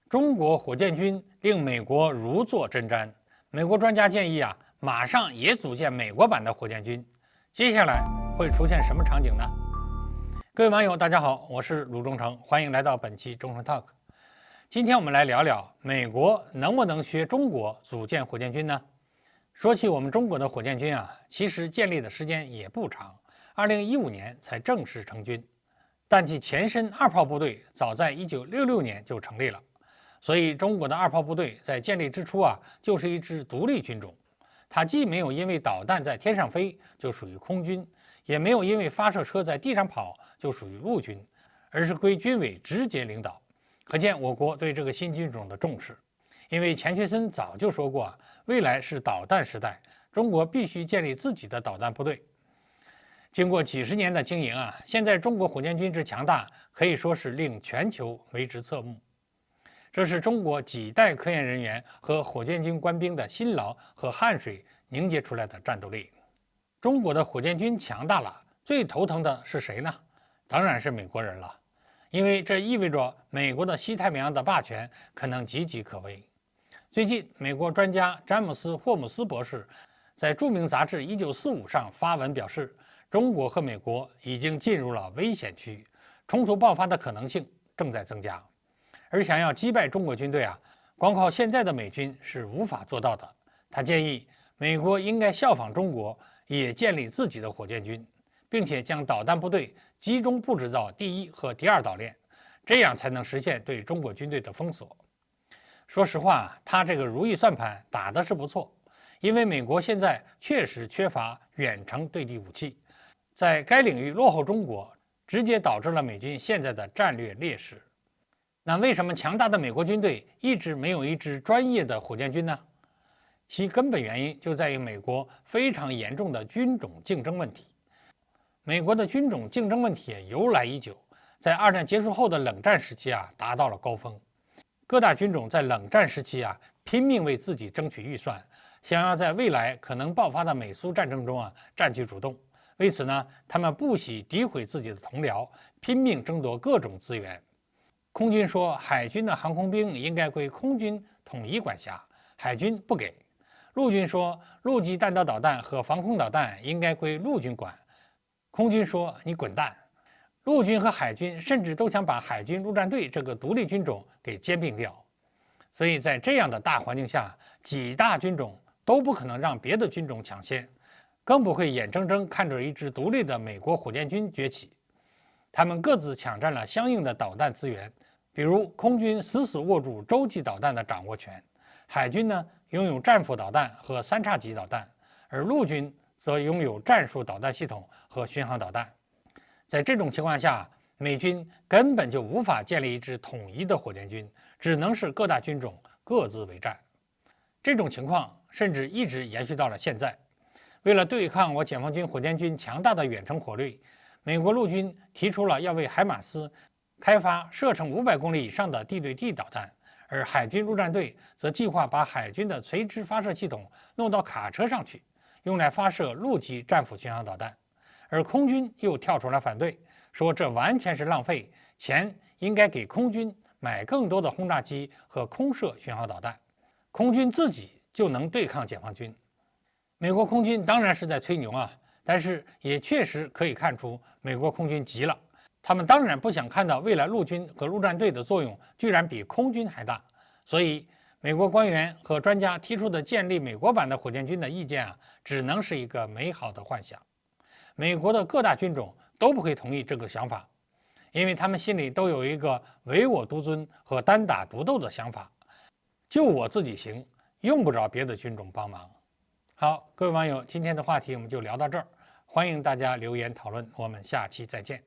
中国火箭军令美国如坐针毡。美国专家建议马上也组建美国版的火箭军。接下来会出现什么场景呢？各位网友，大家好，我是鲁中成，欢迎来到本期中成 Talk。今天我们来聊聊美国能不能学中国组建火箭军呢？说起我们中国的火箭军其实建立的时间也不长，2015年才正式成军，但其前身二炮部队早在1966年就成立了。所以，中国的二炮部队在建立之初就是一支独立军种，它既没有因为导弹在天上飞就属于空军，也没有因为发射车在地上跑就属于陆军，而是归军委直接领导。可见我国对这个新军种的重视。因为钱学森早就说过未来是导弹时代，中国必须建立自己的导弹部队。经过几十年的经营现在中国火箭军之强大，可以说是令全球为之侧目。这是中国几代科研人员和火箭军官兵的辛劳和汗水凝结出来的战斗力。中国的火箭军强大了，最头疼的是谁呢？当然是美国人了，因为这意味着美国的西太平洋的霸权可能岌岌可危。最近，美国专家詹姆斯·霍姆斯博士在著名杂志《1945》上发文表示，中国和美国已经进入了危险区，冲突爆发的可能性正在增加。而想要击败中国军队光靠现在的美军是无法做到的。他建议美国应该效仿中国，也建立自己的火箭军，并且将导弹部队集中布置到第一和第二岛链，这样才能实现对中国军队的封锁。说实话，他这个如意算盘打的是不错，因为美国现在确实缺乏远程对地武器，在该领域落后中国，直接导致了美军现在的战略劣势。那为什么强大的美国军队一直没有一支专业的火箭军呢？其根本原因就在于美国非常严重的军种竞争问题。美国的军种竞争问题由来已久，在二战结束后的冷战时期达到了高峰。各大军种在冷战时期拼命为自己争取预算，想要在未来可能爆发的美苏战争中占据主动。为此呢，他们不惜诋毁自己的同僚，拼命争夺各种资源。空军说，海军的航空兵应该归空军统一管辖，海军不给。陆军说，陆基弹道导弹和防空导弹应该归陆军管，空军说你滚蛋。陆军和海军甚至都想把海军陆战队这个独立军种给兼并掉。所以在这样的大环境下，几大军种都不可能让别的军种抢先，更不会眼睁睁看着一支独立的美国火箭军崛起。他们各自抢占了相应的导弹资源，比如空军死死握住洲际导弹的掌握权，海军呢拥有战斧导弹和三叉戟导弹，而陆军则拥有战术导弹系统和巡航导弹。在这种情况下，美军根本就无法建立一支统一的火箭军，只能是各大军种各自为战。这种情况甚至一直延续到了现在。为了对抗我解放军火箭军强大的远程火力，美国陆军提出了要为海马斯开发射程500公里以上的地对地导弹，而海军陆战队则计划把海军的垂直发射系统弄到卡车上去，用来发射陆基战斧巡航导弹。而空军又跳出来反对，说这完全是浪费钱，应该给空军买更多的轰炸机和空射巡航导弹，空军自己就能对抗解放军。美国空军当然是在吹牛但是也确实可以看出美国空军急了，他们当然不想看到未来陆军和陆战队的作用居然比空军还大，所以美国官员和专家提出的建立美国版的火箭军的意见只能是一个美好的幻想。美国的各大军种都不会同意这个想法，因为他们心里都有一个唯我独尊和单打独斗的想法，就我自己行，用不着别的军种帮忙。好，各位网友，今天的话题我们就聊到这儿，欢迎大家留言讨论，我们下期再见。